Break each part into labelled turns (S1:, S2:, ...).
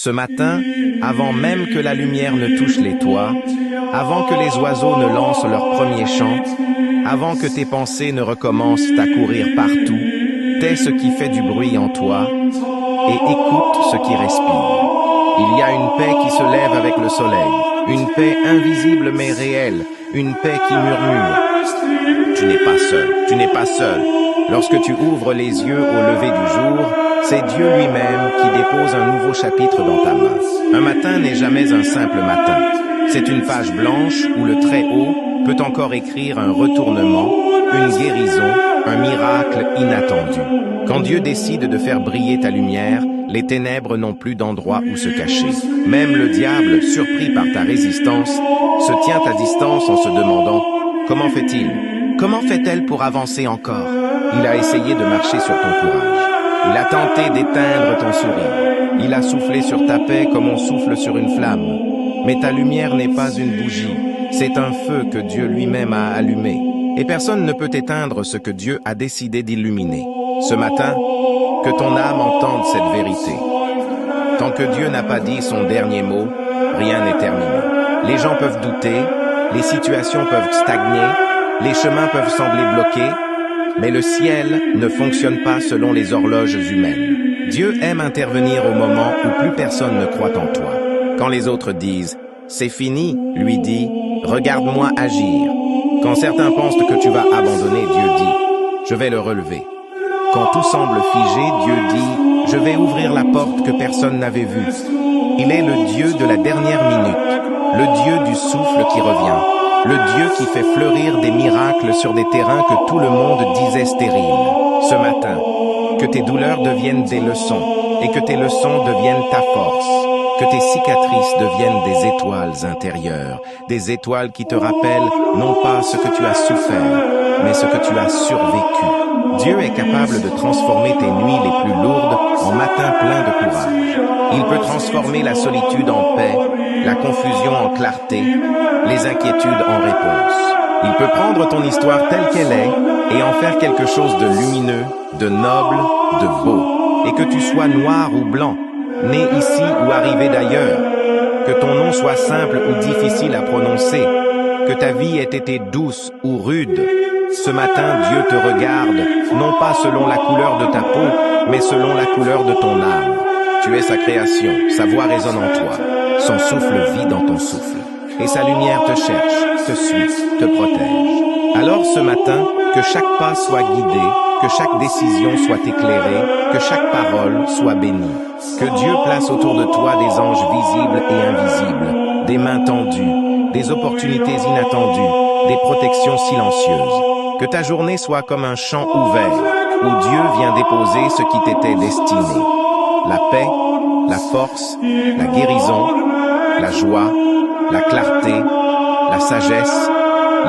S1: Ce matin, avant même que la lumière ne touche les toits, avant que les oiseaux ne lancent leur premier chant, avant que tes pensées ne recommencent à courir partout, tais ce qui fait du bruit en toi et écoute ce qui respire. Il y a une paix qui se lève avec le soleil, une paix invisible mais réelle, une paix qui murmure. Tu n'es pas seul, tu n'es pas seul. Lorsque tu ouvres les yeux au lever du jour, c'est Dieu lui-même qui dépose un nouveau chapitre dans ta main. Un matin n'est jamais un simple matin. C'est une page blanche où le Très-Haut peut encore écrire un retournement, une guérison, un miracle inattendu. Quand Dieu décide de faire briller ta lumière, les ténèbres n'ont plus d'endroit où se cacher. Même le diable, surpris par ta résistance, se tient à distance en se demandant « Comment fait-il ? Comment fait-elle pour avancer encore ?» Il a essayé de marcher sur ton courage. Il a tenté d'éteindre ton sourire. Il a soufflé sur ta paix comme on souffle sur une flamme. Mais ta lumière n'est pas une bougie. C'est un feu que Dieu lui-même a allumé. Et personne ne peut éteindre ce que Dieu a décidé d'illuminer. Ce matin, que ton âme entende cette vérité. Tant que Dieu n'a pas dit son dernier mot, rien n'est terminé. Les gens peuvent douter, les situations peuvent stagner, les chemins peuvent sembler bloqués, mais le ciel ne fonctionne pas selon les horloges humaines. Dieu aime intervenir au moment où plus personne ne croit en toi. Quand les autres disent « c'est fini », lui dit « regarde-moi agir ». Quand certains pensent que tu vas abandonner, Dieu dit « je vais le relever ». Quand tout semble figé, Dieu dit « je vais ouvrir la porte que personne n'avait vue ». Il est le Dieu de la dernière minute, le Dieu du souffle qui revient, le Dieu qui fait fleurir des miracles sur des terrains que tout le monde disait stériles. Ce matin, que tes douleurs deviennent des leçons et que tes leçons deviennent ta force. Que tes cicatrices deviennent des étoiles intérieures, des étoiles qui te rappellent non pas ce que tu as souffert, mais ce que tu as survécu. Dieu est capable de transformer tes nuits les plus lourdes en matins pleins de courage. Il peut transformer la solitude en paix, la confusion en clarté, les inquiétudes en réponse. Il peut prendre ton histoire telle qu'elle est et en faire quelque chose de lumineux, de noble, de beau. Et que tu sois noir ou blanc, né ici ou arrivé d'ailleurs, que ton nom soit simple ou difficile à prononcer, que ta vie ait été douce ou rude, ce matin Dieu te regarde, non pas selon la couleur de ta peau, mais selon la couleur de ton âme. Tu es sa création, sa voix résonne en toi, son souffle vit dans ton souffle, et sa lumière te cherche, te suit, te protège. Alors ce matin, que chaque pas soit guidé, que chaque décision soit éclairée, que chaque parole soit bénie. Que Dieu place autour de toi des anges visibles et invisibles, des mains tendues, des opportunités inattendues, des protections silencieuses. Que ta journée soit comme un champ ouvert, où Dieu vient déposer ce qui t'était destiné. La paix, la force, la guérison, la joie, la clarté, la sagesse,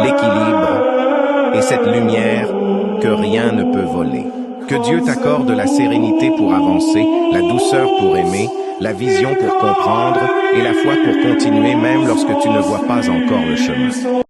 S1: l'équilibre et cette lumière que rien ne peut voler. Que Dieu t'accorde la sérénité pour avancer, la douceur pour aimer, la vision pour comprendre et la foi pour continuer même lorsque tu ne vois pas encore le chemin.